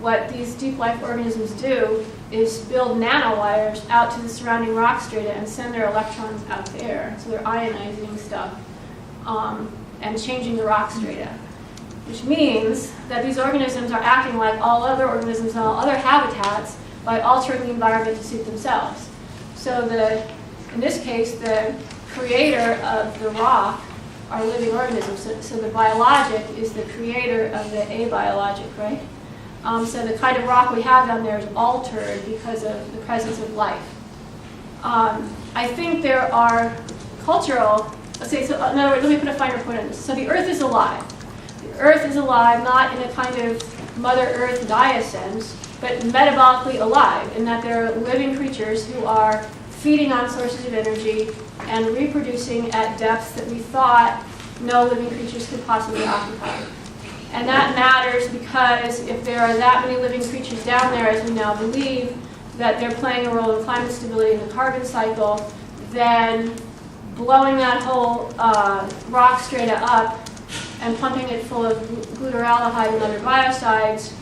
what these deep life organisms do is build nanowires out to the surrounding rock strata and send their electrons out there. So they're ionizing stuff and changing the rock strata, which means that these organisms are acting like all other organisms and all other habitats by altering the environment to suit themselves. So in this case, the creator of the rock are living organisms. So the biologic is the creator of the abiologic, right? So the kind of rock we have down there is altered because of the presence of life. I think there are cultural, so in other words, let me put a finer point on this. So the Earth is alive. The Earth is alive, not in a kind of Mother Earth Gaia sense, but metabolically alive, in that there are living creatures who are feeding on sources of energy and reproducing at depths that we thought no living creatures could possibly occupy. And that matters because if there are that many living creatures down there, as we now believe, that they're playing a role in climate stability in the carbon cycle, then blowing that whole rock strata up and pumping it full of glutaraldehyde and other biocides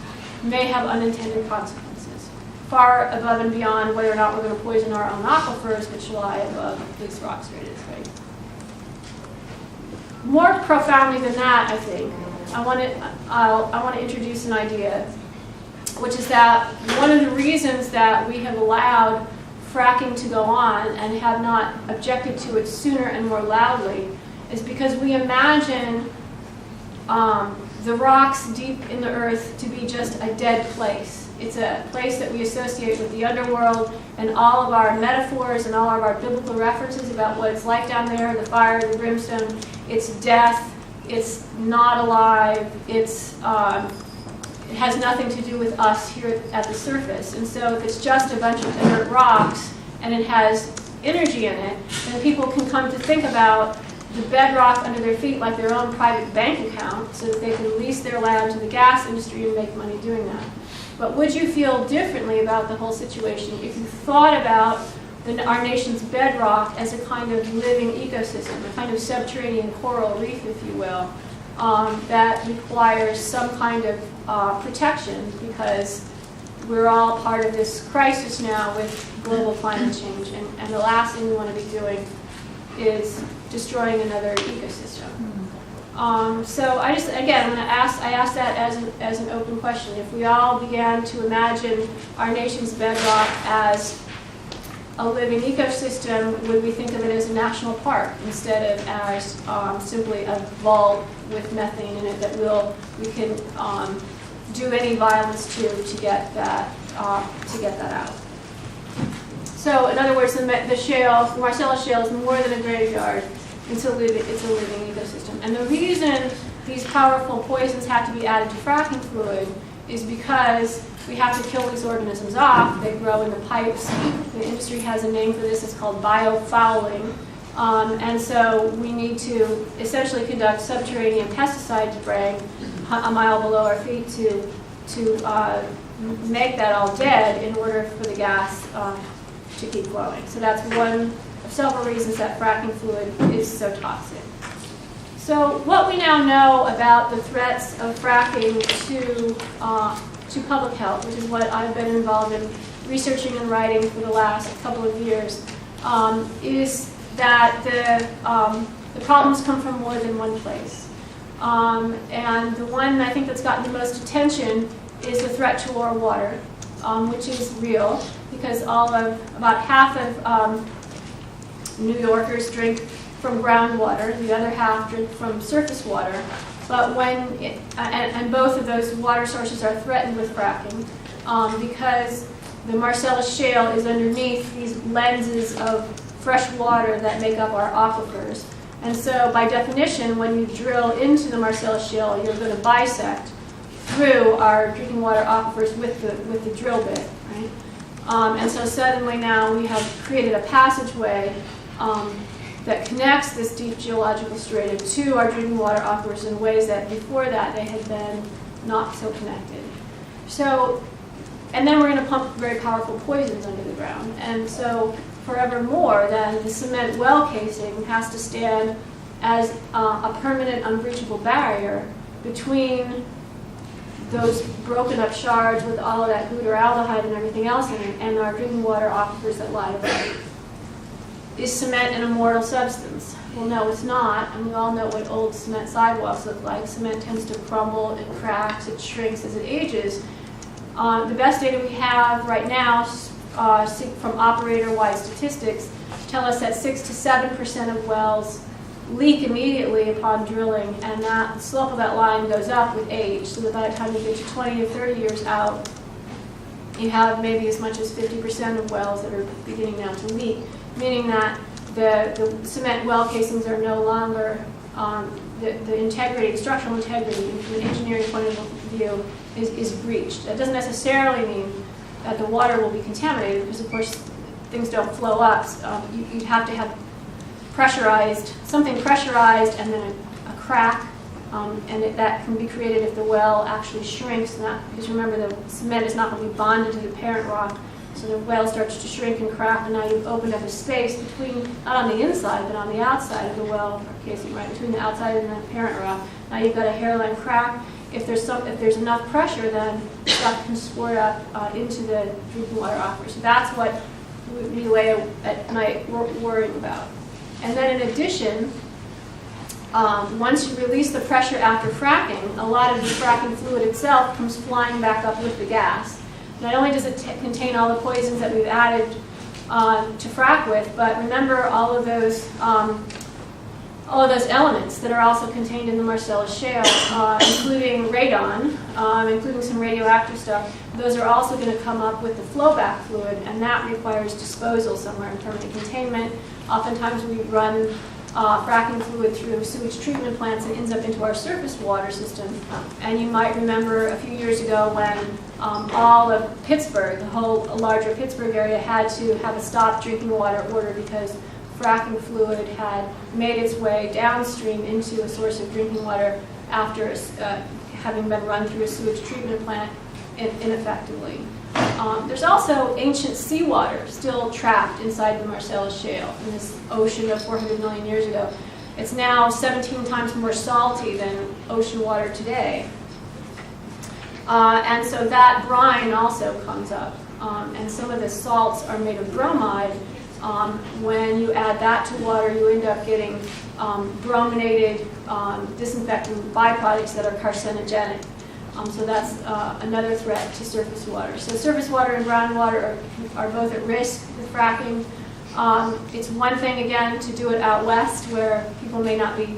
may have unintended consequences, far above and beyond whether or not we're going to poison our own aquifers, which lie above these rock stratas, right? More profoundly than that, I think, I want to introduce an idea, which is that one of the reasons that we have allowed fracking to go on and have not objected to it sooner and more loudly is because we imagine the rocks deep in the earth to be just a dead place. It's a place that we associate with the underworld, and all of our metaphors and all of our biblical references about what it's like down there, the fire, the brimstone, it's death, it's not alive, it has nothing to do with us here at the surface. And so if it's just a bunch of inert rocks and it has energy in it, then people can come to think about the bedrock under their feet like their own private bank account so that they can lease their land to the gas industry and make money doing that. But would you feel differently about the whole situation if you thought about our nation's bedrock as a kind of living ecosystem, a kind of subterranean coral reef, if you will, that requires some kind of protection because we're all part of this crisis now with global climate change, and the last thing we want to be doing is destroying another ecosystem. So I asked that as an open question. If we all began to imagine our nation's bedrock as a living ecosystem, would we think of it as a national park instead of as simply a vault with methane in it that we can do any violence to get that out? So, in other words, the shale, the Marcellus shale, is more than a graveyard. It's a living ecosystem. And the reason these powerful poisons have to be added to fracking fluid is because we have to kill these organisms off. They grow in the pipes. The industry has a name for this. It's called biofouling. And so we need to essentially conduct subterranean pesticide spraying a mile below our feet to make that all dead in order for the gas to keep flowing. So that's one of several reasons that fracking fluid is so toxic. So what we now know about the threats of fracking to public health, which is what I've been involved in researching and writing for the last couple of years, is that the problems come from more than one place. And the one I think that's gotten the most attention is the threat to our water, which is real because about half of New Yorkers drink from groundwater, the other half drink from surface water. But and both of those water sources are threatened with fracking because the Marcellus shale is underneath these lenses of fresh water that make up our aquifers. And so by definition, when you drill into the Marcellus shale, you're going to bisect through our drinking water aquifers with the drill bit, right? And so suddenly now we have created a passageway that connects this deep geological strata to our drinking water aquifers in ways that before that they had been not so connected. So, and then we're going to pump very powerful poisons under the ground. And so forevermore, then the cement well casing has to stand as a permanent unbreachable barrier between those broken up shards with all of that glutaraldehyde and everything else in it, and our drinking water aquifers that lie above it. Is cement an immortal substance? Well, no, it's not, and we all know what old cement sidewalks look like. Cement tends to crumble, it cracks, it shrinks as it ages. The best data we have right now from operator-wide statistics tell us that 6 to 7% of wells leak immediately upon drilling, and that the slope of that line goes up with age. So that by the time you get to 20 or 30 years out, you have maybe as much as 50% of wells that are beginning now to leak, meaning that the cement well casings are no longer, the integrity, the structural integrity from an engineering point of view is breached. That doesn't necessarily mean that the water will be contaminated, because of course things don't flow up. You'd have to have something pressurized and then a crack, and that can be created if the well actually shrinks. Because remember, the cement is not going to be bonded to the parent rock, so the well starts to shrink and crack, and now you've opened up a space between, not on the inside, but on the outside of the well casing, right between the outside and the parent rock. Now you've got a hairline crack. If there's enough pressure, then stuff can squirt up into the drinking water aquifer. So that's what we lay at night worrying about. And then in addition, once you release the pressure after fracking, a lot of the fracking fluid itself comes flying back up with the gas. Not only does it contain all the poisons that we've added to frack with, but remember all of those elements that are also contained in the Marcellus shale, including radon, including some radioactive stuff. Those are also going to come up with the flowback fluid, and that requires disposal somewhere in permanent containment. Oftentimes we run fracking fluid through sewage treatment plants and ends up into our surface water system. And you might remember a few years ago when all of Pittsburgh, the whole larger Pittsburgh area, had to have a stop drinking water order because fracking fluid had made its way downstream into a source of drinking water after having been run through a sewage treatment plant ineffectively. There's also ancient seawater still trapped inside the Marcellus shale in this ocean of 400 million years ago. It's now 17 times more salty than ocean water today. And so that brine also comes up. And some of the salts are made of bromide. When you add that to water, you end up getting brominated disinfectant byproducts that are carcinogenic. So that's another threat to surface water. So surface water and groundwater are both at risk with fracking. It's one thing, again, to do it out west where people may not be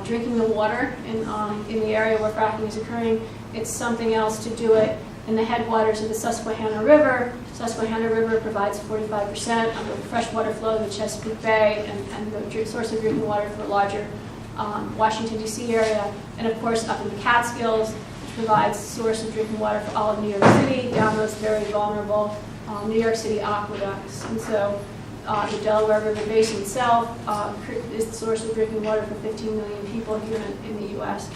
drinking the water in the area where fracking is occurring. It's something else to do it in the headwaters of the Susquehanna River. Susquehanna River provides 45% of the freshwater flow of the Chesapeake Bay and the source of drinking water for the larger Washington, D.C. area. And of course, up in the Catskills, provides a source of drinking water for all of New York City, down those very vulnerable New York City aqueducts. And so the Delaware River Basin itself is the source of drinking water for 15 million people here in the U.S.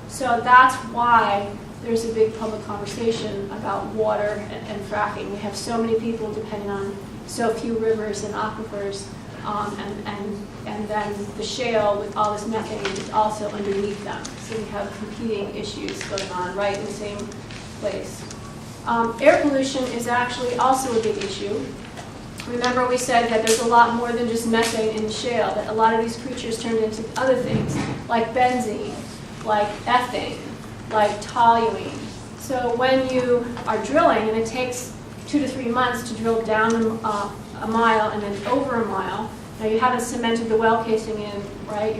So that's why there's a big public conversation about water and fracking. We have so many people depending on so few rivers and aquifers, and then the shale with all this methane is also underneath them. So we have competing issues going on right in the same place. Air pollution is actually also a big issue. Remember we said that there's a lot more than just methane in the shale, that a lot of these creatures turned into other things, like benzene, like ethane, like toluene. So when you are drilling, and it takes 2 to 3 months to drill down a mile and then over a mile. Now you haven't cemented the well casing in, right?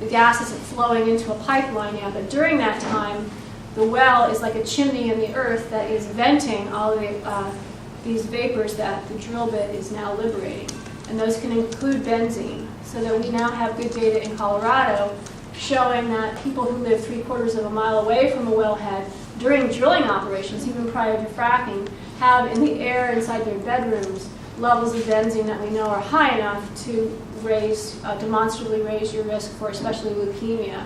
The gas isn't flowing into a pipeline yet, but during that time, the well is like a chimney in the earth that is venting all of these vapors that the drill bit is now liberating. And those can include benzene, so that we now have good data in Colorado showing that people who live 3/4 of a mile away from a wellhead during drilling operations, even prior to fracking, have in the air inside their bedrooms levels of benzene that we know are high enough to demonstrably raise your risk for especially leukemia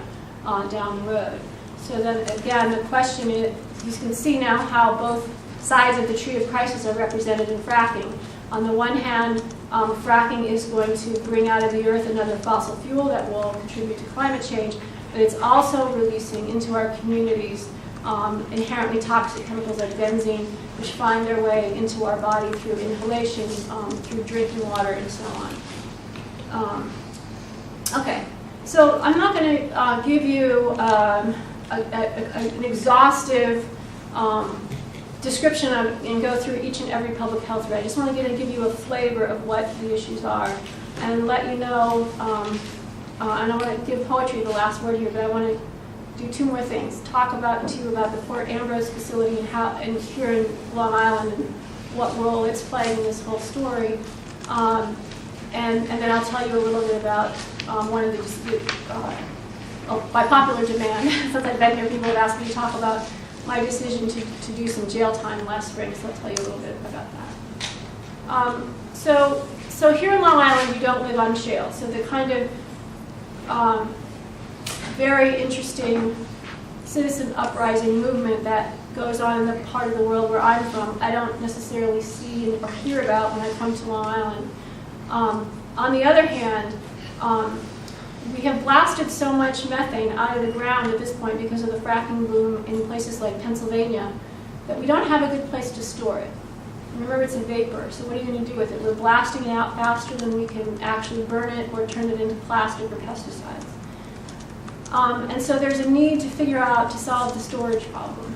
down the road. So then again, the question is, you can see now how both sides of the tree of crisis are represented in fracking. On the one hand, fracking is going to bring out of the earth another fossil fuel that will contribute to climate change, but it's also releasing into our communities inherently toxic chemicals like benzene, which find their way into our body through inhalation, through drinking water, and so on. Okay, so I'm not going to give you an exhaustive description of, and go through each and every public health reg. I just want to give you a flavor of what the issues are and let you know, and I want to give poetry the last word here, but I want to do two more things. Talk to you about the Port Ambrose facility and how, and here in Long Island, and what role it's playing in this whole story. And then I'll tell you a little bit about one of the, by popular demand, since I've been here, people have asked me to talk about my decision to do some jail time last spring, so I'll tell you a little bit about that. So here in Long Island, you don't live on shale, so the kind of very interesting citizen uprising movement that goes on in the part of the world where I'm from, I don't necessarily see or hear about when I come to Long Island. On the other hand, we have blasted so much methane out of the ground at this point because of the fracking boom in places like Pennsylvania that we don't have a good place to store it. Remember, it's a vapor, so what are you going to do with it? We're blasting it out faster than we can actually burn it or turn it into plastic or pesticides. And so there's a need to figure out to solve the storage problem.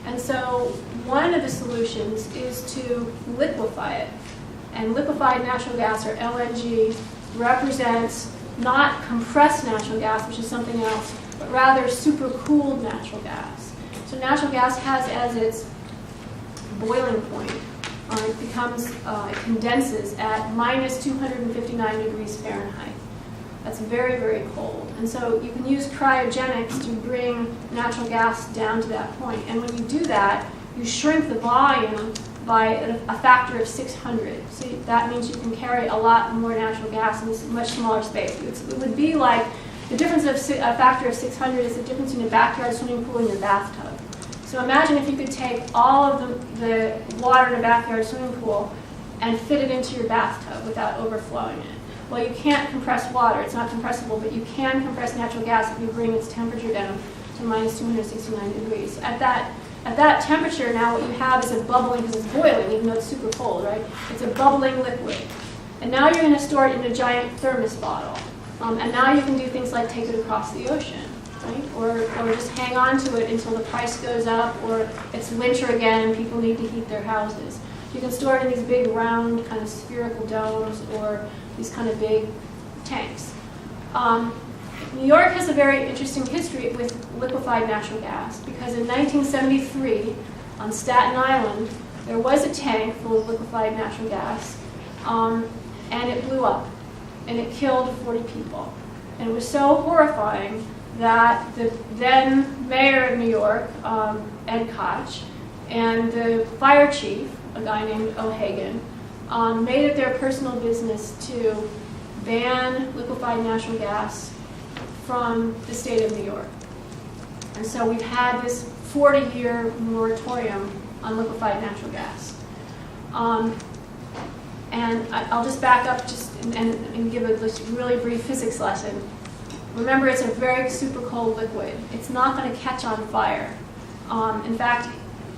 And so one of the solutions is to liquefy it. And liquefied natural gas, or LNG, represents not compressed natural gas, which is something else, but rather supercooled natural gas. So natural gas has as its boiling point, it becomes, it condenses at minus 259 degrees Fahrenheit. That's very, very cold. And so you can use cryogenics to bring natural gas down to that point. And when you do that, you shrink the volume by a factor of 600. So that means you can carry a lot more natural gas in a much smaller space. It would be like the difference of a factor of 600 is the difference in a backyard swimming pool and your bathtub. So imagine if you could take all of the water in a backyard swimming pool and fit it into your bathtub without overflowing it. Well, you can't compress water. It's not compressible, but you can compress natural gas if you bring its temperature down to minus 269 degrees. At that temperature, now what you have is a bubbling, because it's boiling, even though it's super cold, right? It's a bubbling liquid. And now you're going to store it in a giant thermos bottle. And now you can do things like take it across the ocean, right? Or just hang on to it until the price goes up, or it's winter again and people need to heat their houses. You can store it in these big round kind of spherical domes or these kind of big tanks. New York has a very interesting history with liquefied natural gas because in 1973 on Staten Island there was a tank full of liquefied natural gas and it blew up and it killed 40 people. And it was so horrifying that the then mayor of New York, Ed Koch, and the fire chief, a guy named O'Hagan, made it their personal business to ban liquefied natural gas from the state of New York. And so we've had this 40-year moratorium on liquefied natural gas. And I'll just back up and give a really brief physics lesson. Remember, it's a very super cold liquid. It's not going to catch on fire. In fact,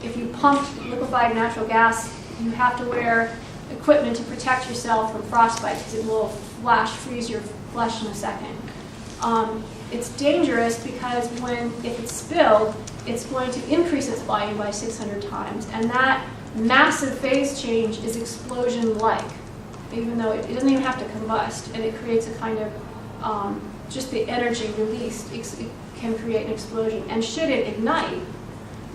if you pump liquefied natural gas, you have to wear equipment to protect yourself from frostbite because it will flash freeze your flesh in a second. It's dangerous because if it's spilled, it's going to increase its volume by 600 times. And that massive phase change is explosion-like, even though it doesn't even have to combust. And it creates a kind of, just the energy released, it can create an explosion. And should it ignite,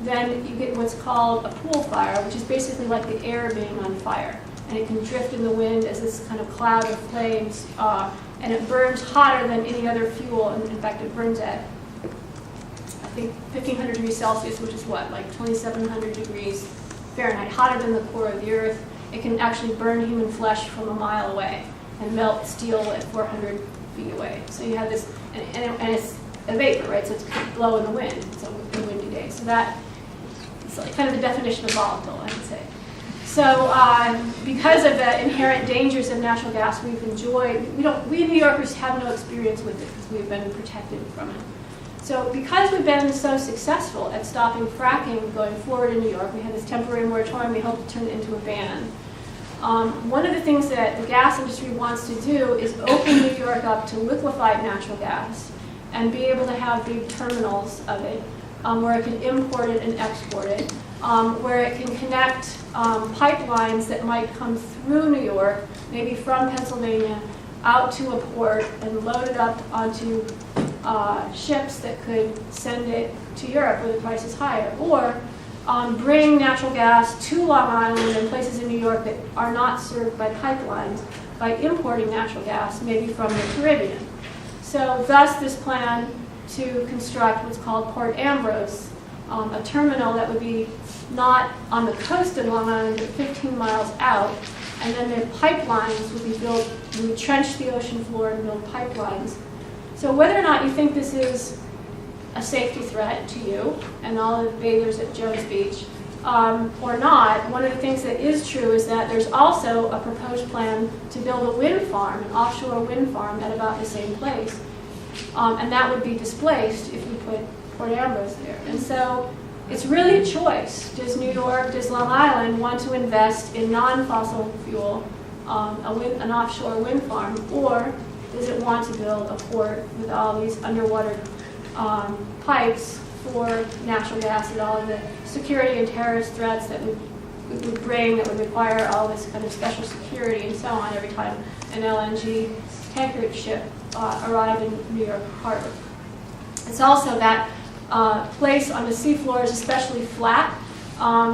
then you get what's called a pool fire, which is basically like the air being on fire. And it can drift in the wind as this kind of cloud of flames, and it burns hotter than any other fuel. And in fact, it burns at, I think, 1,500 degrees Celsius, which is what, like 2,700 degrees Fahrenheit, hotter than the core of the Earth. It can actually burn human flesh from a mile away and melt steel at 400 feet away. So you have this, and it's a vapor, right? So it's blow in the wind. It's a windy day. So that is like kind of the definition of volatile, I would say. So because of the inherent dangers of natural gas, we've enjoyed, we New Yorkers have no experience with it because we've been protected from it. So because we've been so successful at stopping fracking going forward in New York, we had this temporary moratorium, we hope to turn it into a ban. One of the things that the gas industry wants to do is open New York up to liquefied natural gas and be able to have big terminals of it where it can import it and export it, where it can connect pipelines that might come through New York, maybe from Pennsylvania, out to a port and load it up onto ships that could send it to Europe where the price is higher, or bring natural gas to Long Island and places in New York that are not served by pipelines by importing natural gas, maybe from the Caribbean. So thus this plan to construct what's called Port Ambrose, a terminal that would be not on the coast of Long Island, but 15 miles out, and then the pipelines would be built, we would trench the ocean floor and build pipelines. So whether or not you think this is a safety threat to you and all the bathers at Jones Beach, or not, one of the things that is true is that there's also a proposed plan to build a wind farm, an offshore wind farm at about the same place. And that would be displaced if we put Port Ambrose there. And so it's really a choice. Does New York, does Long Island want to invest in non-fossil fuel, an offshore wind farm, or does it want to build a port with all these underwater pipes for natural gas and all of the security and terrorist threats that would bring, that would require all this kind of special security and so on every time an LNG tanker ship arrived in New York Harbor. It's also that place on the seafloor is especially flat,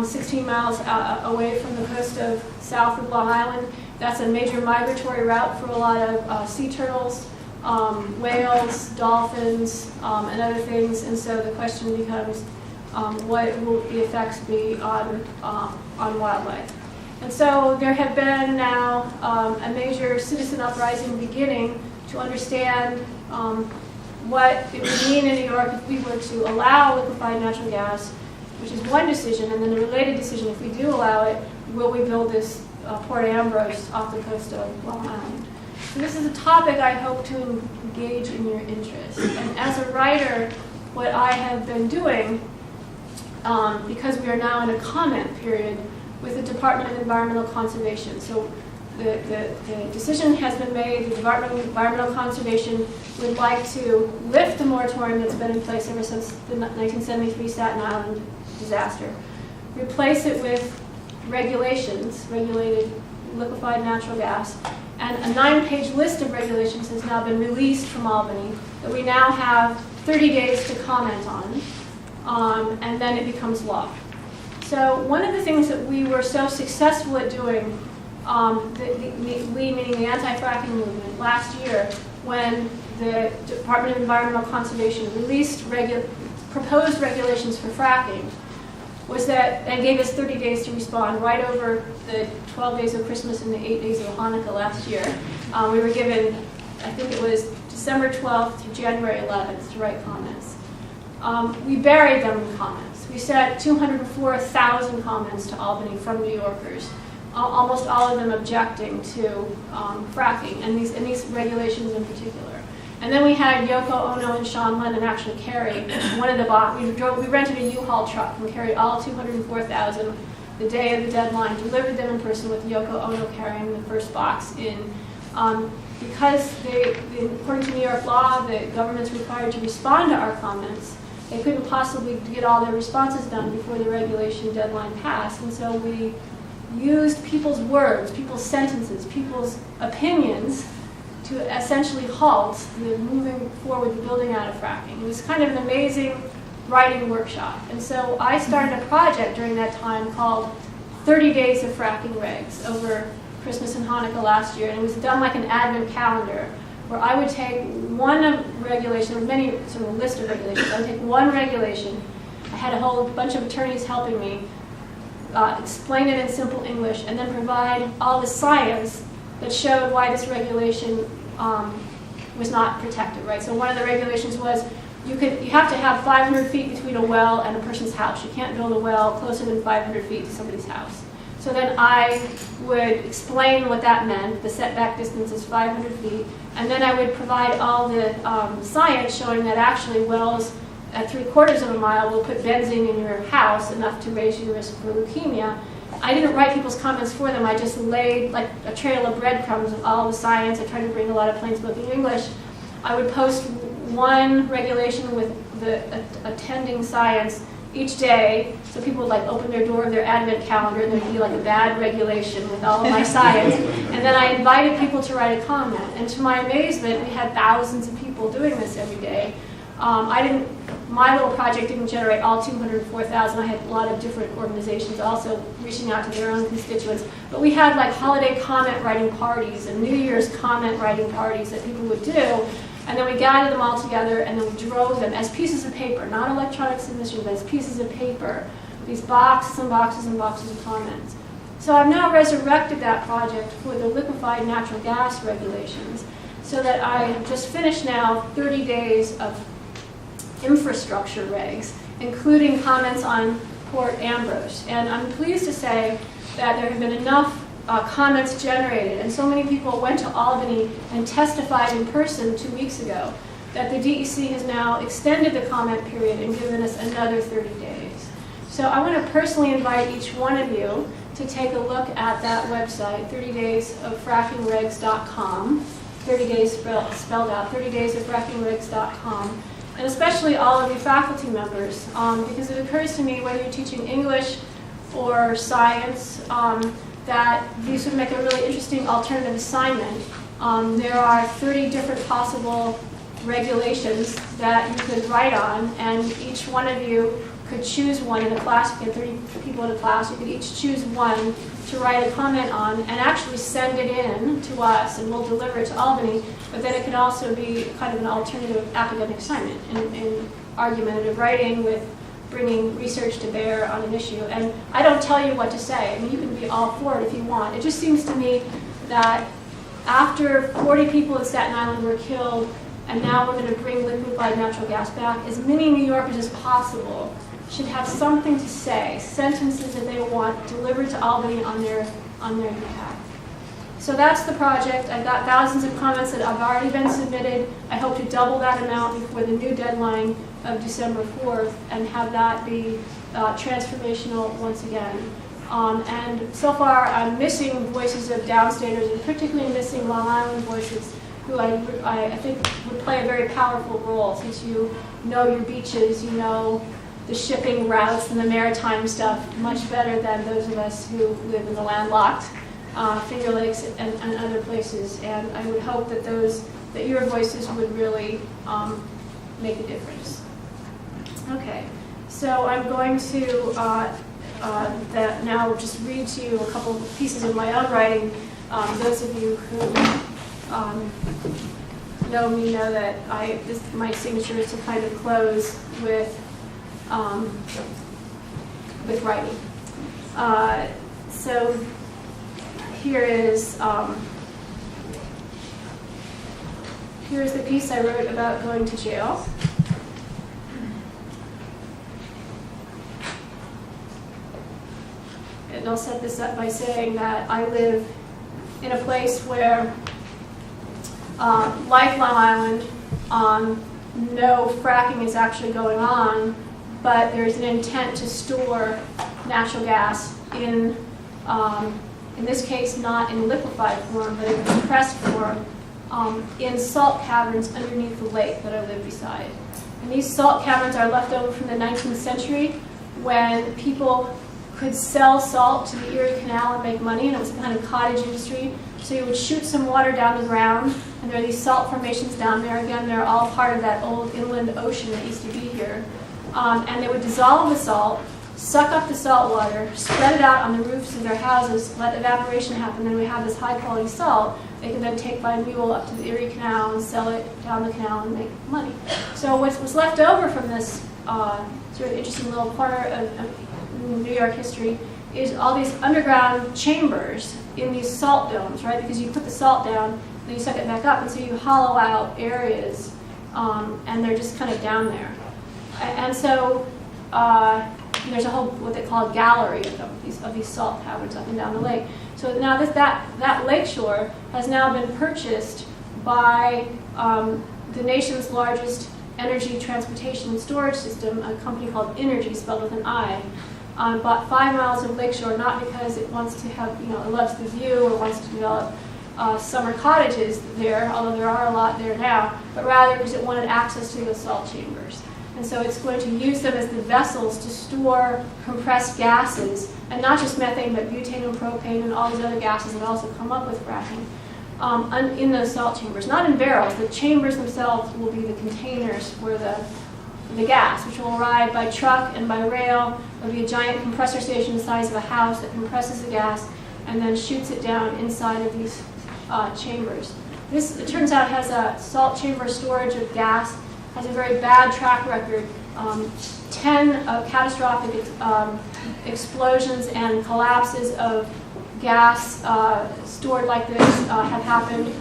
16 miles away from the coast of south of Long Island. That's a major migratory route for a lot of sea turtles, whales, dolphins, and other things. And so the question becomes, what will the effects be on wildlife? And so there have been now a major citizen uprising beginning to understand what it would mean in New York if we were to allow liquefied natural gas, which is one decision, and then the related decision, if we do allow it, will we build this Port Ambrose off the coast of Long Island? So this is a topic I hope to engage in your interest. And as a writer, what I have been doing, because we are now in a comment period with the Department of Environmental Conservation. So the decision has been made, the Department of Environmental Conservation would like to lift the moratorium that's been in place ever since the 1973 Staten Island disaster, replace it with regulations, regulated liquefied natural gas, and a 9-page list of regulations has now been released from Albany that we now have 30 days to comment on, and then it becomes law. So one of the things that we were so successful at doing, we meaning the anti-fracking movement, last year when the Department of Environmental Conservation released proposed regulations for fracking, was that they gave us 30 days to respond right over the 12 days of Christmas and the 8 days of Hanukkah last year. We were given, I think it was December 12th to January 11th to write comments. We buried them in comments. We sent 204,000 comments to Albany from New Yorkers, almost all of them objecting to fracking and these regulations in particular. And then we had Yoko Ono and Sean Lennon actually carry one of the we rented a U-Haul truck and carried all 204,000 the day of the deadline, delivered them in person with Yoko Ono carrying the first box in. Because according to New York law, the government's required to respond to our comments. They couldn't possibly get all their responses done before the regulation deadline passed, and so we used people's words, people's sentences, people's opinions to essentially halt the moving forward, the building out of fracking. It was kind of an amazing writing workshop. And so I started a project during that time called 30 Days of Fracking Regs over Christmas and Hanukkah last year. And it was done like an advent calendar where I would take one regulation, or many sort of a list of regulations. I would take one regulation. I had a whole bunch of attorneys helping me explain it in simple English, and then provide all the science that showed why this regulation was not protected, right? So one of the regulations was you have to have 500 feet between a well and a person's house. You can't build a well closer than 500 feet to somebody's house. So then I would explain what that meant. The setback distance is 500 feet. And then I would provide all the science showing that actually wells at 3/4 of a mile will put benzene in your house, enough to raise your risk for leukemia. I didn't write people's comments for them. I just laid like a trail of breadcrumbs of all the science. I tried to bring a lot of plain-spoken English. I would post one regulation with the attending science each day, so people would like open their door of their advent calendar and there'd be like a bad regulation with all of my science. And then I invited people to write a comment. And to my amazement, we had thousands of people doing this every day. My little project didn't generate all 204,000. I had a lot of different organizations also reaching out to their own constituents. But we had like holiday comment writing parties and New Year's comment writing parties that people would do. And then we gathered them all together and then we drove them as pieces of paper, not electronic submissions, but as pieces of paper, these boxes and boxes and boxes of comments. So I've now resurrected that project for the liquefied natural gas regulations, so that I have just finished now 30 days of infrastructure regs, including comments on Port Ambrose. And I'm pleased to say that there have been enough comments generated, and so many people went to Albany and testified in person 2 weeks ago, that the DEC has now extended the comment period and given us another 30 days. So I want to personally invite each one of you to take a look at that website, 30daysofFrackingRegs.com, 30 days spelled out, 30daysofFrackingRegs.com, and especially all of you faculty members, because it occurs to me, whether you're teaching English or science, that these would make a really interesting alternative assignment. There are 30 different possible regulations that you could write on, and each one of you could choose one in a class. You get 30 people in a class. You could each choose one to write a comment on and actually send it in to us, and we'll deliver it to Albany. But then it can also be kind of an alternative academic assignment in argumentative writing with bringing research to bear on an issue. And I don't tell you what to say. I mean, you can be all for it if you want. It just seems to me that after 40 people in Staten Island were killed, and now we're going to bring liquefied natural gas back, as many New Yorkers as possible should have something to say, sentences that they want delivered to Albany on their behalf. So that's the project. I've got thousands of comments that have already been submitted. I hope to double that amount before the new deadline of December 4th and have that be transformational once again. And so far, I'm missing voices of downstaters, and particularly missing Long Island voices, who I think would play a very powerful role, since you know your beaches, you know the shipping routes and the maritime stuff much better than those of us who live in the landlocked Finger Lakes and other places. And I would hope that your voices would really make a difference. Okay, so I'm going to now just read to you a couple of pieces of my own writing. Those of you who know me know that my signature is to kind of close with writing. So here's the piece I wrote about going to jail. And I'll set this up by saying that I live in a place where, like Long Island, no fracking is actually going on, but there's an intent to store natural gas in this case, not in liquefied form, but in compressed form, in salt caverns underneath the lake that I live beside. And these salt caverns are left over from the 19th century, when people could sell salt to the Erie Canal and make money, and it was a kind of cottage industry. So you would shoot some water down the ground, and there are these salt formations down there. Again, they're all part of that old inland ocean that used to be here. And they would dissolve the salt, suck up the salt water, spread it out on the roofs of their houses, let evaporation happen, and we have this high-quality salt they can then take by mule up to the Erie Canal and sell it down the canal and make money. So what's left over from this sort of interesting little corner of New York history is all these underground chambers in these salt domes, right? Because you put the salt down, then you suck it back up, and so you hollow out areas, and they're just kind of down there. And so there's a whole, what they call a gallery of them, of these salt caverns up and down the lake. So now that lakeshore has now been purchased by the nation's largest Energy Transportation and Storage System, a company called Energy, spelled with an I, bought 5 miles of lakeshore, not because it wants to have, it loves the view or wants to develop summer cottages there, although there are a lot there now, but rather because it wanted access to the salt chambers. And so it's going to use them as the vessels to store compressed gases, and not just methane, but butane and propane and all these other gases that also come up with fracking in those salt chambers. Not in barrels. The chambers themselves will be the containers for the gas, which will arrive by truck and by rail. There'll be a giant compressor station the size of a house that compresses the gas and then shoots it down inside of these chambers. This, it turns out, has a salt chamber storage of gas, has a very bad track record. 10 catastrophic explosions and collapses of gas stored like this have happened,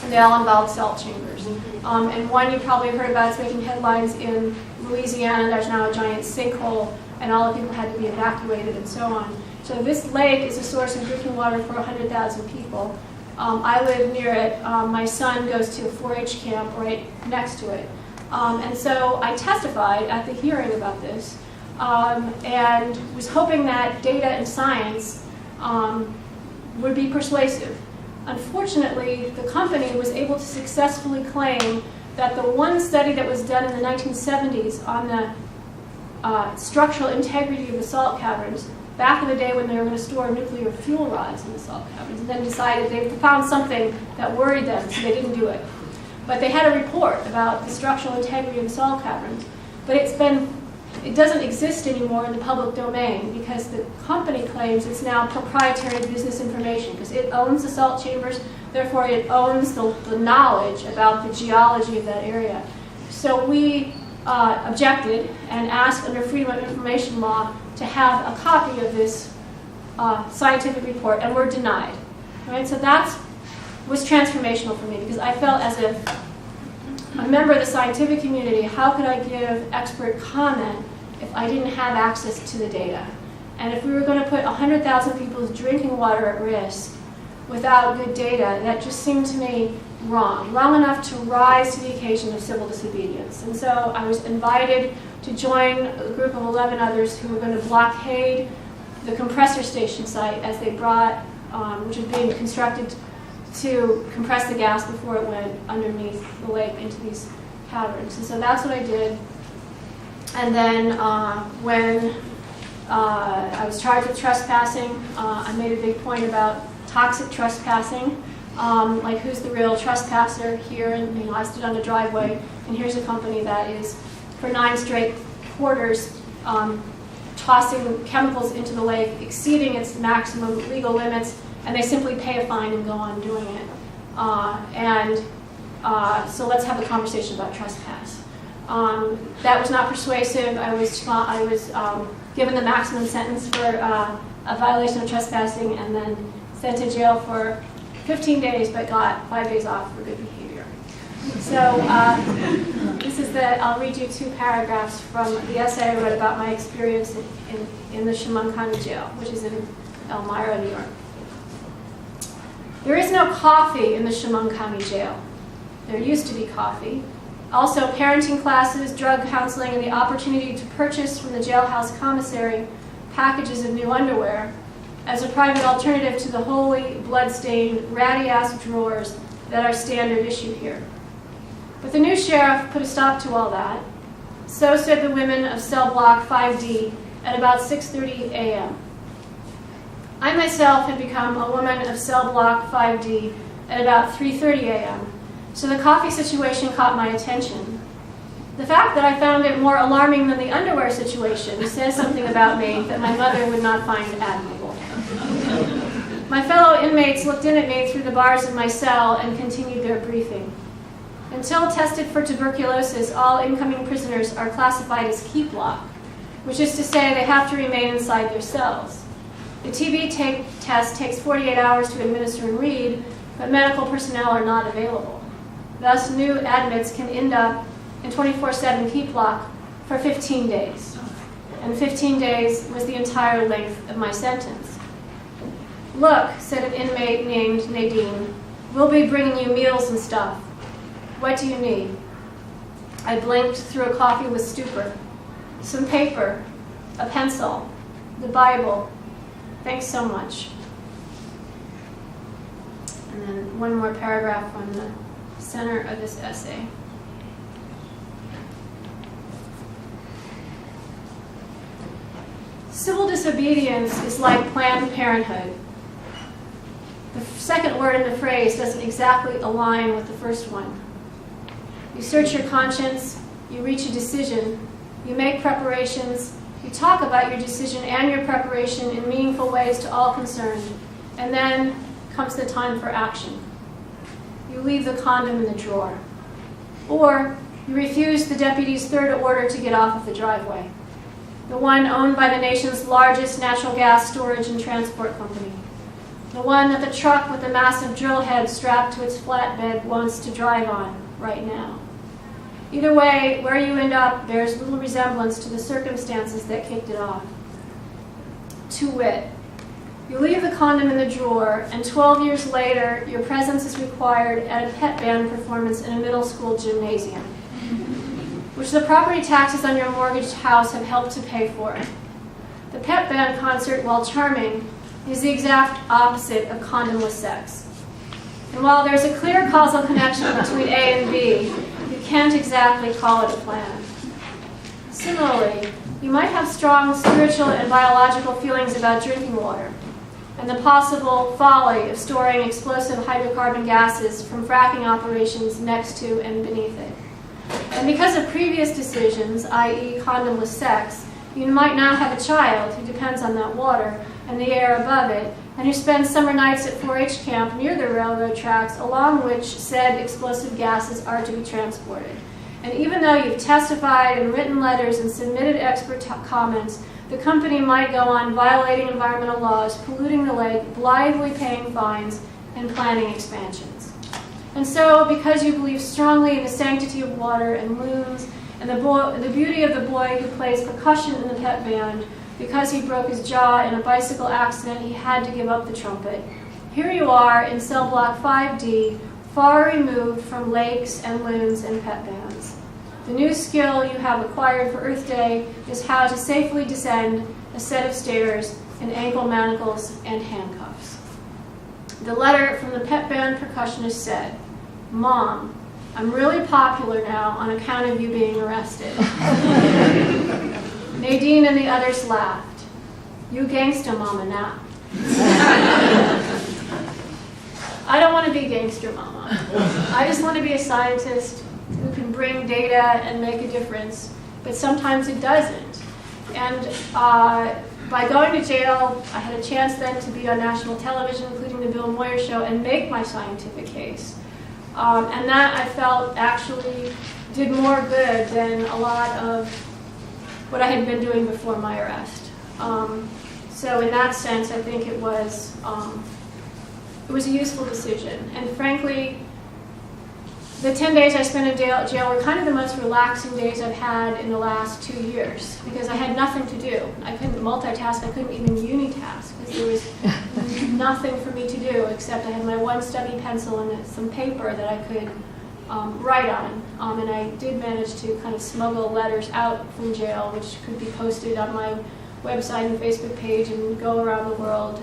and they all involve salt chambers. And one you probably heard about, it's making headlines in Louisiana. There's now a giant sinkhole, and all the people had to be evacuated and so on. So this lake is a source of drinking water for 100,000 people. I live near it. My son goes to a 4-H camp right next to it. And so I testified at the hearing about this and was hoping that data and science would be persuasive. Unfortunately, the company was able to successfully claim that the one study that was done in the 1970s on the structural integrity of the salt caverns, back in the day when they were going to store nuclear fuel rods in the salt caverns, and then decided they found something that worried them, so they didn't do it. But they had a report about the structural integrity of the salt caverns, but it doesn't exist anymore in the public domain because the company claims it's now proprietary business information because it owns the salt chambers, therefore it owns the knowledge about the geology of that area. So we objected and asked under Freedom of Information law to have a copy of this scientific report, and were denied. Right? So that was transformational for me because I felt as a member of the scientific community, how could I give expert comment if I didn't have access to the data? And if we were going to put 100,000 people's drinking water at risk without good data, that just seemed to me wrong enough to rise to the occasion of civil disobedience. And so I was invited to join a group of 11 others who were going to blockade the compressor station site as they brought, which was being constructed to compress the gas before it went underneath the lake into these caverns. And so that's what I did. And then when I was charged with trespassing, I made a big point about toxic trespassing. Like who's the real trespasser here? And I stood on the driveway, and here's a company that is, for 9 straight quarters, tossing chemicals into the lake, exceeding its maximum legal limits, and they simply pay a fine and go on doing it. So let's have a conversation about trespass. That was not persuasive. I was given the maximum sentence for a violation of trespassing and then sent to jail for 15 days, but got 5 days off for good behavior. So this is I'll read you 2 paragraphs from the essay I wrote about my experience in the Chemung County Jail, which is in Elmira, New York. There is no coffee in the Chemung County Jail. There used to be coffee. Also, parenting classes, drug counseling, and the opportunity to purchase from the jailhouse commissary packages of new underwear as a private alternative to the wholly blood-stained, ratty-ass drawers that are standard issue here. But the new sheriff put a stop to all that. So said the women of cell block 5D at about 6:30 a.m. I myself had become a woman of cell block 5D at about 3:30 a.m., so the coffee situation caught my attention. The fact that I found it more alarming than the underwear situation says something about me that my mother would not find admirable. My fellow inmates looked in at me through the bars of my cell and continued their briefing. Until tested for tuberculosis, all incoming prisoners are classified as keep lock, which is to say they have to remain inside their cells. The TB test takes 48 hours to administer and read, but medical personnel are not available. Thus, new admits can end up in 24/7 keep lock for 15 days. And 15 days was the entire length of my sentence. Look, said an inmate named Nadine, we'll be bringing you meals and stuff. What do you need? I blinked through a coffee with stupor. Some paper, a pencil, the Bible. Thanks so much. And then one more paragraph on the center of this essay. Civil disobedience is like Planned Parenthood. The second word in the phrase doesn't exactly align with the first one. You search your conscience, you reach a decision, you make preparations, you talk about your decision and your preparation in meaningful ways to all concerned, and then comes the time for action. You leave the condom in the drawer. Or you refuse the deputy's third order to get off of the driveway, the one owned by the nation's largest natural gas storage and transport company, the one that the truck with the massive drill head strapped to its flatbed wants to drive on right now. Either way, where you end up bears little resemblance to the circumstances that kicked it off. To wit, you leave the condom in the drawer, and 12 years later, your presence is required at a pet band performance in a middle school gymnasium, which the property taxes on your mortgaged house have helped to pay for. The pet band concert, while charming, is the exact opposite of condomless sex. And while there's a clear causal connection between A and B, you can't exactly call it a plan. Similarly, you might have strong spiritual and biological feelings about drinking water and the possible folly of storing explosive hydrocarbon gases from fracking operations next to and beneath it. And because of previous decisions, i.e. condomless sex, you might now have a child who depends on that water and the air above it, and who spends summer nights at 4-H camp near the railroad tracks along which said explosive gases are to be transported. And even though you've testified and written letters and submitted expert comments, the company might go on violating environmental laws, polluting the lake, blithely paying fines, and planning expansions. And so, because you believe strongly in the sanctity of water and loons, and the beauty of the boy who plays percussion in the pet band, because he broke his jaw in a bicycle accident, he had to give up the trumpet. Here you are in cell block 5D, far removed from lakes and loons and pet bands. The new skill you have acquired for Earth Day is how to safely descend a set of stairs in ankle manacles and handcuffs. The letter from the pet band percussionist said, "Mom, I'm really popular now on account of you being arrested." Nadine and the others laughed. "You Gangsta Mama now." I don't want to be Gangster Mama. I just want to be a scientist who can bring data and make a difference, but sometimes it doesn't. And by going to jail, I had a chance then to be on national television, including the Bill Moyer Show, and make my scientific case. And that, I felt, actually did more good than a lot of what I had been doing before my arrest. So in that sense, I think it was a useful decision. And frankly, the 10 days I spent in jail were kind of the most relaxing days I've had in the last 2 years, because I had nothing to do. I couldn't multitask, I couldn't even unitask, because there was nothing for me to do except I had my one stubby pencil and some paper that I could write on. And I did manage to kind of smuggle letters out from jail, which could be posted on my website and Facebook page and go around the world.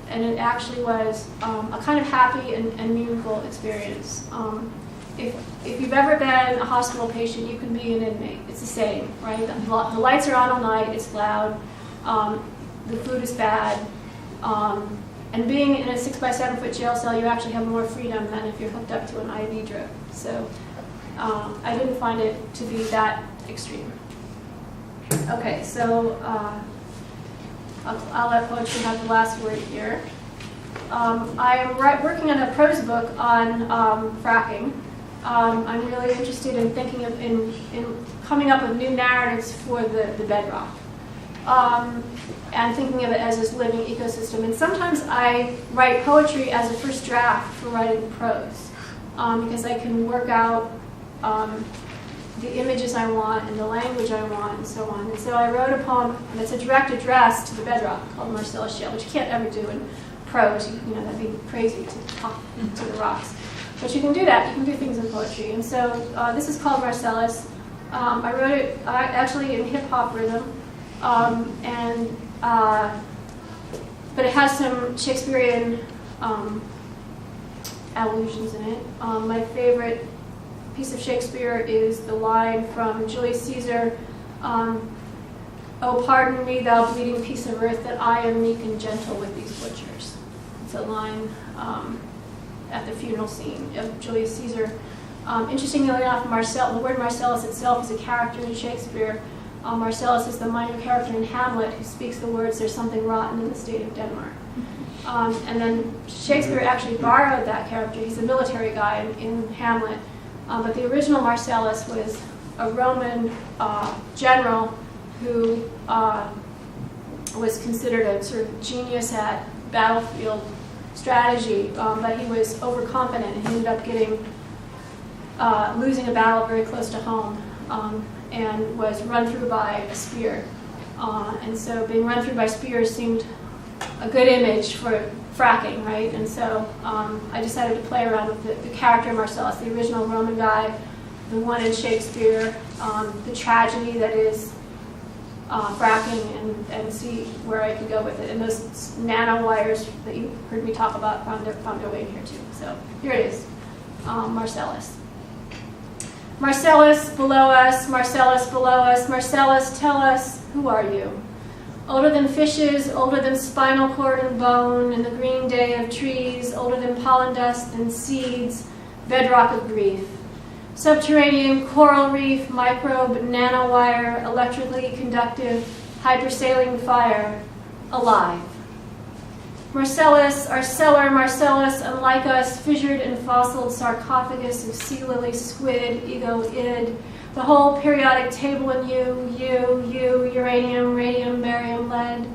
And it actually was a kind of happy and meaningful experience. If you've ever been a hospital patient, you can be an inmate. It's the same, right? The lights are on all night, it's loud, the food is bad, and being in a 6x7 foot jail cell, you actually have more freedom than if you're hooked up to an IV drip. So I didn't find it to be that extreme. Okay, so I'll let poetry have the last word here. I am working on a prose book on fracking. I'm really interested in thinking of in coming up with new narratives for the bedrock, and thinking of it as this living ecosystem. And sometimes I write poetry as a first draft for writing prose, because I can work out the images I want and the language I want and so on. And so I wrote a poem that's a direct address to the bedrock called Marcellus Shale, which you can't ever do in prose. You know, that'd be crazy to talk to the rocks. But you can do that. You can do things in poetry. And so this is called Marcellus. I wrote it actually in hip-hop rhythm. But it has some Shakespearean allusions in it. My favorite piece of Shakespeare is the line from Julius Caesar, "Oh, pardon me, thou bleeding piece of earth, that I am meek and gentle with these butchers." It's a line at the funeral scene of Julius Caesar. Interestingly enough, the word Marcellus itself is a character in Shakespeare. Marcellus is the minor character in Hamlet who speaks the words, "There's something rotten in the state of Denmark." And then Shakespeare actually borrowed that character. He's a military guy in Hamlet. But the original Marcellus was a Roman general who was considered a sort of genius at battlefield strategy, but he was overconfident and he ended up losing a battle very close to home and was run through by a spear. And so being run through by spears seemed a good image for fracking, right? And so I decided to play around with the character Marcellus, the original Roman guy, the one in Shakespeare, the tragedy that is fracking, and see where I could go with it. And those nanowires that you heard me talk about found their way in here too. So here it is, Marcellus. Marcellus below us, Marcellus below us, Marcellus, tell us, who are you? Older than fishes, older than spinal cord and bone, in the green day of trees, older than pollen dust and seeds, bedrock of grief. Subterranean coral reef, microbe, nanowire, electrically conductive, hypersaline fire, alive. Marcellus, our cellar, Marcellus, unlike us, fissured and fossiled sarcophagus of sea lily, squid, ego, id, the whole periodic table in you, uranium, radium, barium, lead,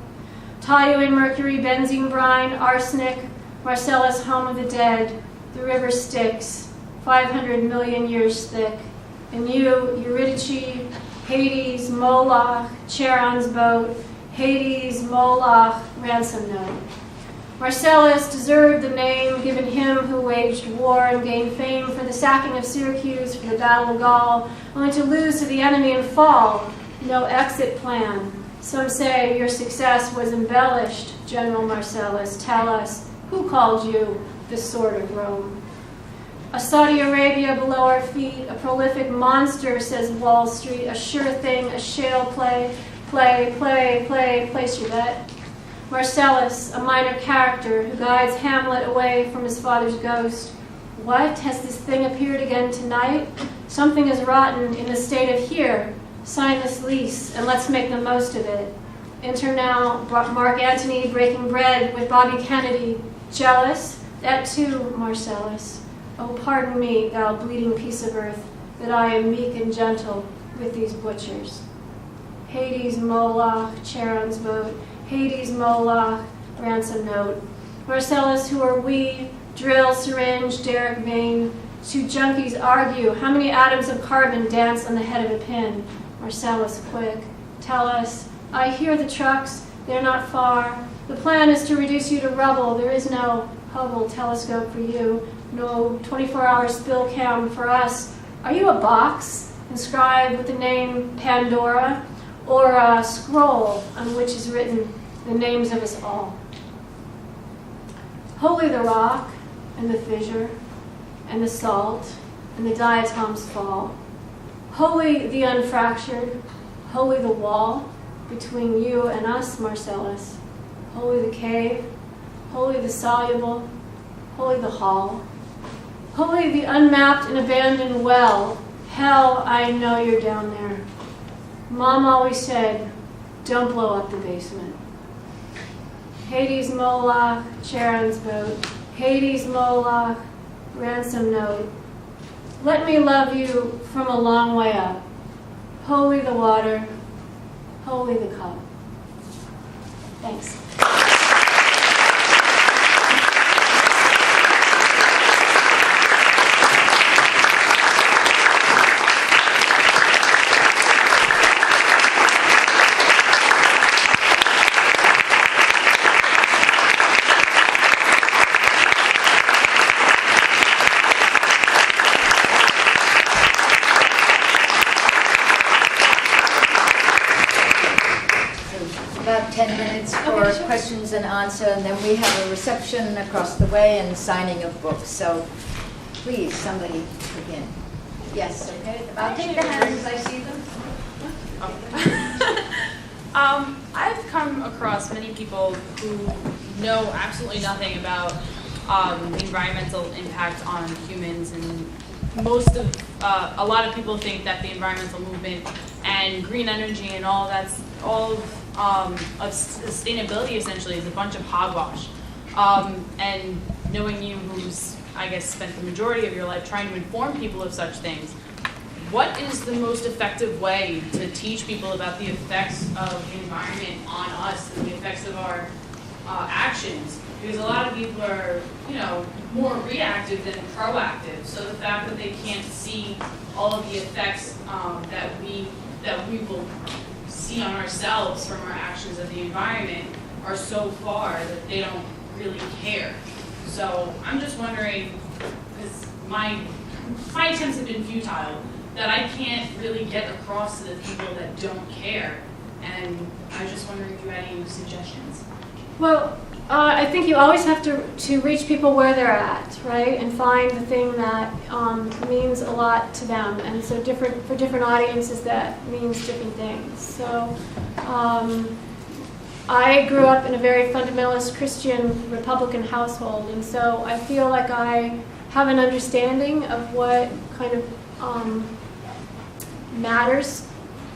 toluene, mercury, benzene, brine, arsenic, Marcellus, home of the dead, the river Styx, 500 million years thick, and you, Eurydice, Hades, Moloch, Charon's boat, Hades, Moloch, ransom note. Marcellus deserved the name given him who waged war and gained fame for the sacking of Syracuse, for the Battle of Gaul, only to lose to the enemy and fall. No exit plan. Some say your success was embellished, General Marcellus. Tell us, who called you the sword of Rome? A Saudi Arabia below our feet, a prolific monster, says Wall Street, a sure thing, a shale play, place your bet. Marcellus, a minor character who guides Hamlet away from his father's ghost. What? Has this thing appeared again tonight? Something is rotten in the state of here. Sign this lease and let's make the most of it. Enter now Mark Antony breaking bread with Bobby Kennedy. Jealous? That too, Marcellus. Oh, pardon me, thou bleeding piece of earth, that I am meek and gentle with these butchers. Hades, Moloch, Charon's boat. Hades, Moloch, ransom note. Marcellus, who are we? Drill, syringe, derrick vein. Two junkies argue. How many atoms of carbon dance on the head of a pin? Marcellus, quick. Tell us. I hear the trucks. They're not far. The plan is to reduce you to rubble. There is no Hubble telescope for you. No 24-hour spill cam for us. Are you a box inscribed with the name Pandora? Or a scroll on which is written the names of us all? Holy the rock, and the fissure, and the salt, and the diatoms fall. Holy the unfractured, holy the wall between you and us, Marcellus. Holy the cave, holy the soluble, holy the hall. Holy the unmapped and abandoned well. Hell, I know you're down there. Mom always said, don't blow up the basement. Hades, Moloch, Charon's boat. Hades, Moloch, ransom note. Let me love you from a long way up. Holy the water, holy the cup. Thanks. questions and answer, and then we have a reception across the way and signing of books. So please, somebody begin. Yes, okay. I'll take the hands as I see them. I've come across many people who know absolutely nothing about the environmental impact on humans, and a lot of people think that the environmental movement and green energy and all of sustainability essentially is a bunch of hogwash. And knowing you, who's I guess spent the majority of your life trying to inform people of such things, what is the most effective way to teach people about the effects of the environment on us and the effects of our actions? Because a lot of people are, more reactive than proactive. So the fact that they can't see all of the effects that we will see on ourselves from our actions of the environment are so far that they don't really care. So I'm just wondering, because my attempts have been futile, that I can't really get across to the people that don't care. And I was just wondering if you had any suggestions. Well, I think you always have to reach people where they're at, right? And find the thing that means a lot to them. And so for different audiences, that means different things. So I grew up in a very fundamentalist Christian Republican household. And so I feel like I have an understanding of what kind of matters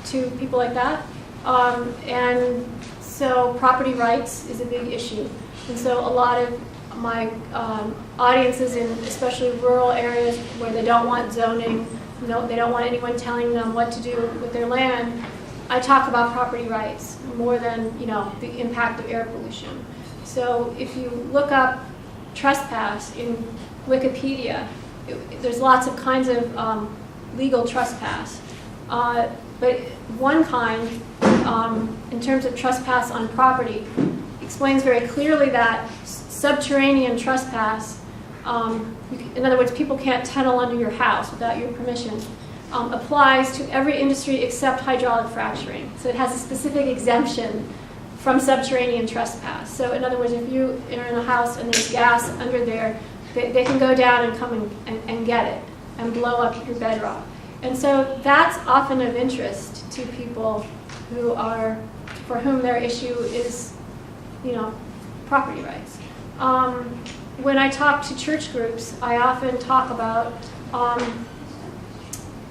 to people like that. And so property rights is a big issue. And so a lot of my audiences in especially rural areas where they don't want zoning, they don't want anyone telling them what to do with their land, I talk about property rights more than the impact of air pollution. So if you look up trespass in Wikipedia, there's lots of kinds of legal trespass. But one kind, in terms of trespass on property, explains very clearly that subterranean trespass, in other words, people can't tunnel under your house without your permission, applies to every industry except hydraulic fracturing. So it has a specific exemption from subterranean trespass. So in other words, if you are in a house and there's gas under there, they can go down and come and get it and blow up your bedrock. And so that's often of interest to people for whom their issue is, property rights. When I talk to church groups, I often talk about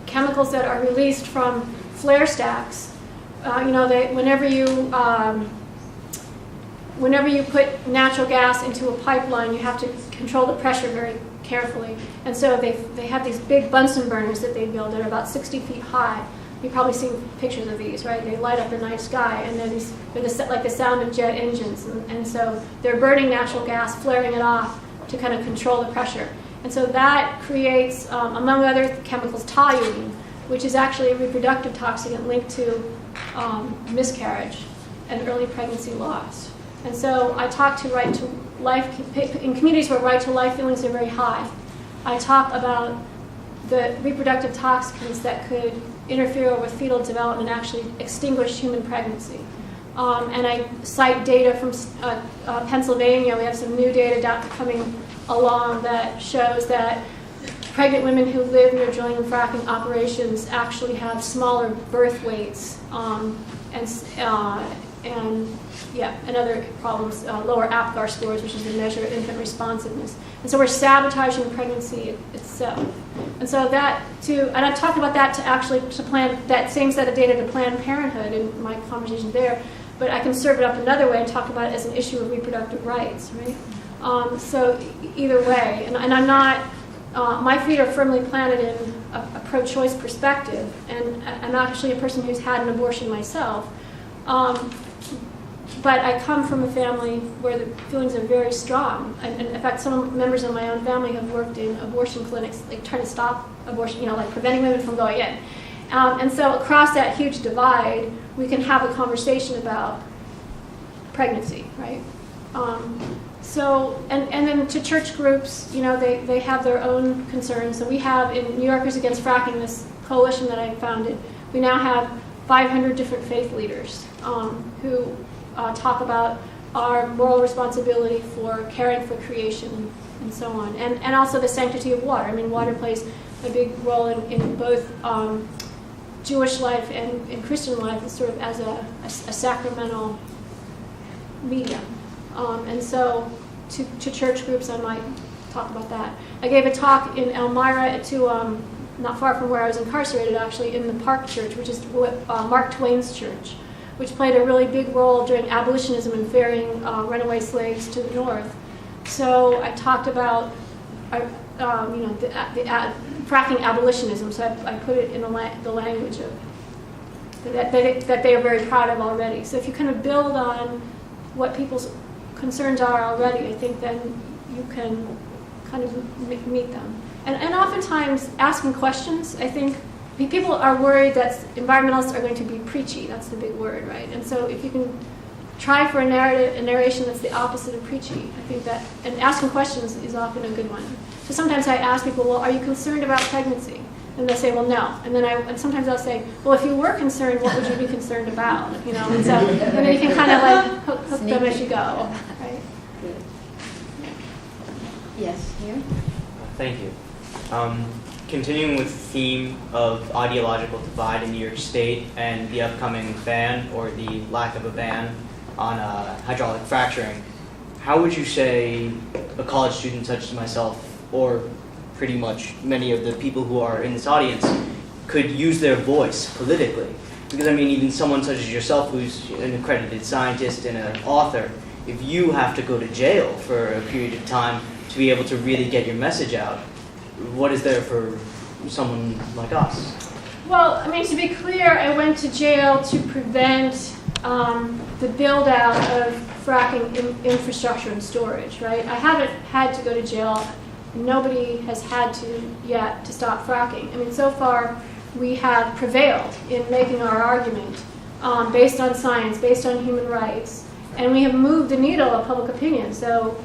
chemicals that are released from flare stacks. Whenever you put natural gas into a pipeline, you have to control the pressure very carefully. And so they have these big Bunsen burners that they build that are about 60 feet high. You've probably seen pictures of these, right? They light up the night sky, and they're like the sound of jet engines. And so they're burning natural gas, flaring it off to kind of control the pressure. And so that creates, among other chemicals, toluene, which is actually a reproductive toxin linked to miscarriage and early pregnancy loss. And so I talk to right to life, in communities where right to life feelings are very high. I talk about the reproductive toxins that could interfere with fetal development and actually extinguish human pregnancy. And I cite data from Pennsylvania. We have some new data coming along that shows that pregnant women who live near drilling and fracking operations actually have smaller birth weights and other problems, lower APGAR scores, which is the measure of infant responsiveness. And so we're sabotaging pregnancy itself. And so and I've talked about that to plan that same set of data to Planned Parenthood in my conversation there, but I can serve it up another way and talk about it as an issue of reproductive rights, right? So either way, and I'm not, my feet are firmly planted in a pro-choice perspective, and I'm actually a person who's had an abortion myself. But I come from a family where the feelings are very strong. And in fact, some members of my own family have worked in abortion clinics, like trying to stop abortion, like preventing women from going in. And so across that huge divide, we can have a conversation about pregnancy, right? And then to church groups, they have their own concerns. So we have in New Yorkers Against Fracking, this coalition that I founded, we now have 500 different faith leaders who talk about our moral responsibility for caring for creation and so on. And also the sanctity of water. I mean, water plays a big role in both Jewish life and Christian life, sort of as a sacramental medium. And so to church groups, I might talk about that. I gave a talk in Elmira to, not far from where I was incarcerated, actually, in the Park Church, which is Mark Twain's church, which played a really big role during abolitionism and ferrying runaway slaves to the north. So I talked about the fracking abolitionism, so I put it in the language of that they are very proud of already. So if you kind of build on what people's concerns are already, I think then you can kind of meet them. And oftentimes asking questions, I think people are worried that environmentalists are going to be preachy. That's the big word, right? And so if you can try for a narration that's the opposite of preachy, I think that, and asking questions is often a good one. So sometimes I ask people, well, are you concerned about pregnancy? And they'll say, well, no. And then and sometimes I'll say, well, if you were concerned, what would you be concerned about? You know, and so and then you can kind of like hook them as you go, right? Yes, here. Thank you. Continuing with the theme of ideological divide in New York State and the upcoming ban, or the lack of a ban, on hydraulic fracturing, how would you say a college student such as myself, or pretty much many of the people who are in this audience, could use their voice politically? Because I mean, even someone such as yourself, who's an accredited scientist and an author, if you have to go to jail for a period of time to be able to really get your message out, what is there for someone like us? Well, I mean, to be clear, I went to jail to prevent the build-out of fracking infrastructure and storage, right? I haven't had to go to jail. Nobody has had to yet to stop fracking. I mean, so far, we have prevailed in making our argument based on science, based on human rights, and we have moved the needle of public opinion. So,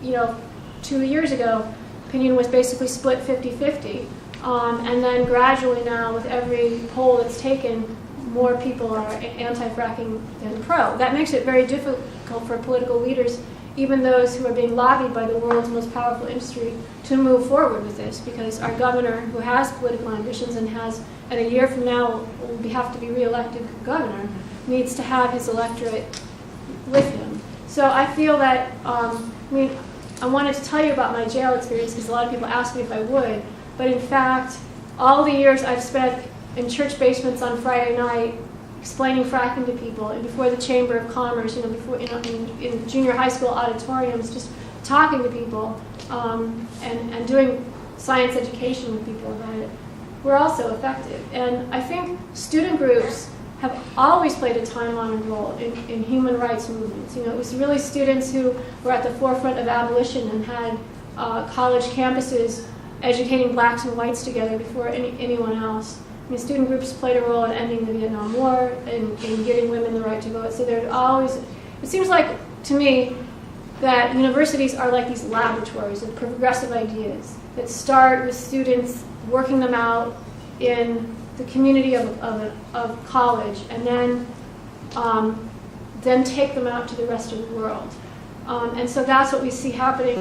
2 years ago, opinion was basically split 50-50. And then gradually now, with every poll that's taken, more people are anti-fracking than pro. That makes it very difficult for political leaders, even those who are being lobbied by the world's most powerful industry, to move forward with this, because our governor, who has political ambitions and a year from now will have to be re-elected governor, needs to have his electorate with him. So I feel that, I wanted to tell you about my jail experience because a lot of people asked me if I would, but in fact, all the years I've spent in church basements on Friday night explaining fracking to people, and before the Chamber of Commerce, before in junior high school auditoriums, just talking to people and doing science education with people about it, were also effective. And I think student groups have always played a time-honored role in human rights movements. It was really students who were at the forefront of abolition and had college campuses educating blacks and whites together before anyone else. Student groups played a role in ending the Vietnam War and in giving women the right to vote. So there's always, it seems like to me that universities are like these laboratories of progressive ideas that start with students working them out in the community of college, and then take them out to the rest of the world. And so that's what we see happening